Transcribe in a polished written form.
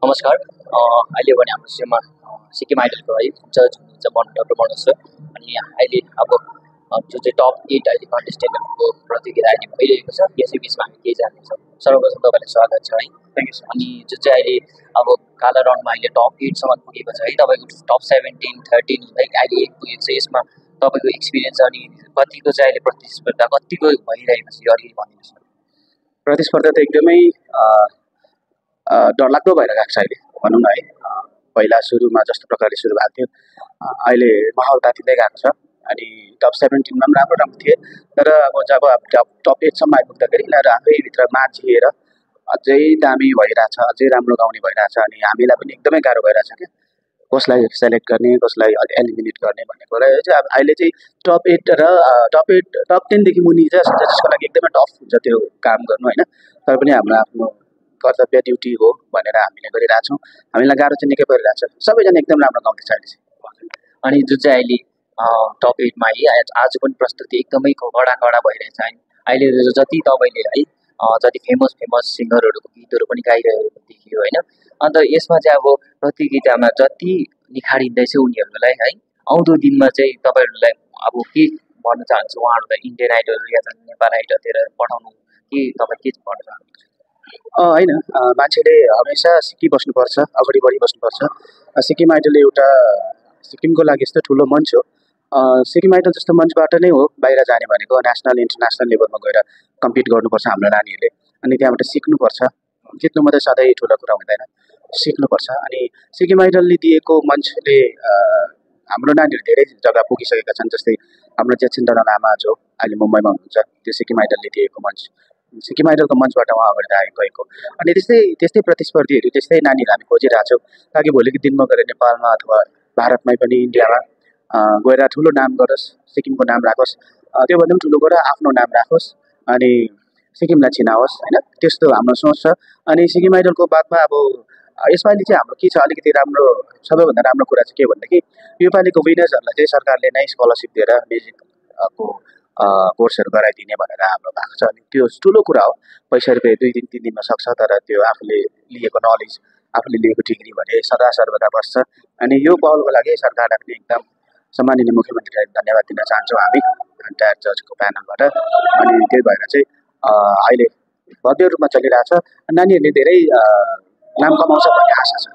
नमस्कार। अहिले भने हाम्रो सिमा सिक्किम आइडलको है जज हुनुहुन्छ डक्टर मनोज सर। अनि अहिले अब जुन चाहिँ टप 8 अहिले कन्टेस्टेन्टहरूको प्रतियोगिता अहिले भइरहेको छ, यसै बिचमा हामी केही जान्दैछौँ। सर्वप्रथम तपाईँलाई स्वागत छ है। Thank you so much. अनि जुन चाहिँ अहिले अब काला राउन्डमा अहिले टप 8सम्म पुगेको छ है, तपाईँको टप 17, 13 हुँदै अहिले 8 पुगेको छ। यसमा तपाईँको एक्सपिरियन्स अनि कतिको चाहिँ अहिले प्रतिस्पर्धा कतिको भइरहेको छ यो अलिकति भनिदिनुहोस् न। प्रतिस्पर्धा त एकदमै डरलाग्दो भएर गएको छ अहिले भनौँ न है। पहिला सुरुमा जस्तो प्रकारले सुरु भएको थियो, अहिले माहौल तातिँदै गएको छ। अनि टप 17मा पनि राम्रो राम्रो थिए, तर अब जब टप 8सम्म आइपुग्दाखेरि यिनीहरू आफैभित्र म्याच झिएर अझै दामी भइरहेछ, अझै राम्रो गाउने भइरहेछ। अनि हामीलाई पनि एकदमै गाह्रो भइरहेछ क्या, कसलाई सेलेक्ट गर्ने, कसलाई एलिमिनेट गर्ने भन्ने कुरा चाहिँ अब अहिले चाहिँ टप 8 र टप 10देखि मुनि चाहिँ जसको लागि एकदमै टफ हुन्छ त्यो काम गर्नु होइन। तर पनि हाम्रो आफ्नो कर्तव्य ड्युटी हो भनेर हामीले गरिरहेछौँ। हामीलाई गाह्रो चाहिँ निकै परिरहेछ। सबैजना एकदम राम्रो गाउँदैछ अहिले चाहिँ। अनि जुन चाहिँ अहिले टप 8मा है आज पनि प्रस्तुति एकदमै कडा भइरहेछ। अहिले जति तपाईँले है जति फेमस सिङ्गरहरूको गीतहरू पनि गाइरहेको देखियो होइन। अन्त यसमा चाहिँ अब प्रतियोगितामा जति निखारिँदैछ उनीहरूलाई है, आउँदो दिनमा चाहिँ तपाईँहरूलाई अब के भन्न चाहन्छु उहाँहरूलाई, इन्डियन आइडल या नेपाल आइडलतिर पठाउनु कि तपाईँ के भन्न चाहनुहुन्छ? होइन, मान्छेले हमेसा सिकिबस्नुपर्छ, अगाडि बढिबस्नुपर्छ। सिक्किम आइडल एउटा सिक्किमको लागि यस्तो ठुलो मञ्च हो। सिक्किम आइडल जस्तो मञ्चबाट नै हो बाहिर जाने भनेको, नेसनल इन्टरनेसनल लेभलमा गएर कम्पिट गर्नुपर्छ हाम्रो नानीहरूले। अनि त्यहाँबाट सिक्नुपर्छ। जित्नु मात्रै सधैँ ठुलो कुरा हुँदैन, सिक्नुपर्छ। अनि सिक्किम आइडलले दिएको मञ्चले हाम्रो नानीहरू धेरै जग्गा पुगिसकेका छन्। जस्तै हाम्रो जेसिन्ता लामा जो अहिले मुम्बईमा हुनुहुन्छ, त्यो सिक्किम आइडलले दिएको मञ्च, सिक्किम आइडलको मञ्चबाट उहाँ अगाडि गएको। अनि त्यस्तै प्रतिस्पर्धीहरू, त्यस्तै नानीहरू हामी खोजिरहेछौँ, ताकि भोलिको दिनमा गएर नेपालमा अथवा भारतमै पनि इन्डियामा गएर ठुलो नाम गरोस्, सिक्किमको नाम राखोस्। त्योभन्दा पनि ठुलो गएर आफ्नो नाम राखोस् अनि सिक्किमलाई चिनाओस् होइन, त्यस्तो हाम्रो सोच छ। अनि सिक्किम आइडलको बादमा अब यसपालि चाहिँ हाम्रो के छ अलिकति राम्रो, सबैभन्दा राम्रो कुरा चाहिँ के भनेदेखि योपालिको विनर्सहरूलाई चाहिँ सरकारले नै स्कलरसिप दिएर म्युजिकको कोर्सहरू गराइदिने भनेर हाम्रो भएको छ। अनि त्यो ठुलो कुरा हो। पैसा रुपियाँ 2 दिन 3 दिनमा सक्छ, तर त्यो आफूले लिएको नलेज, आफूले लिएको डिग्री भने सदा सर्वदा बस्छ। अनि यो पहलको लागि सरकारलाई पनि एकदम सम्माननीय मुख्यमन्त्रीलाई धन्यवाद दिन चाहन्छौँ हामी एन्टायर जजको प्यानलबाट। अनि त्यही भएर चाहिँ अहिले भव्य रूपमा चलिरहेछ। नानीहरूले धेरै नाम कमाउँछ भन्ने आशा छ।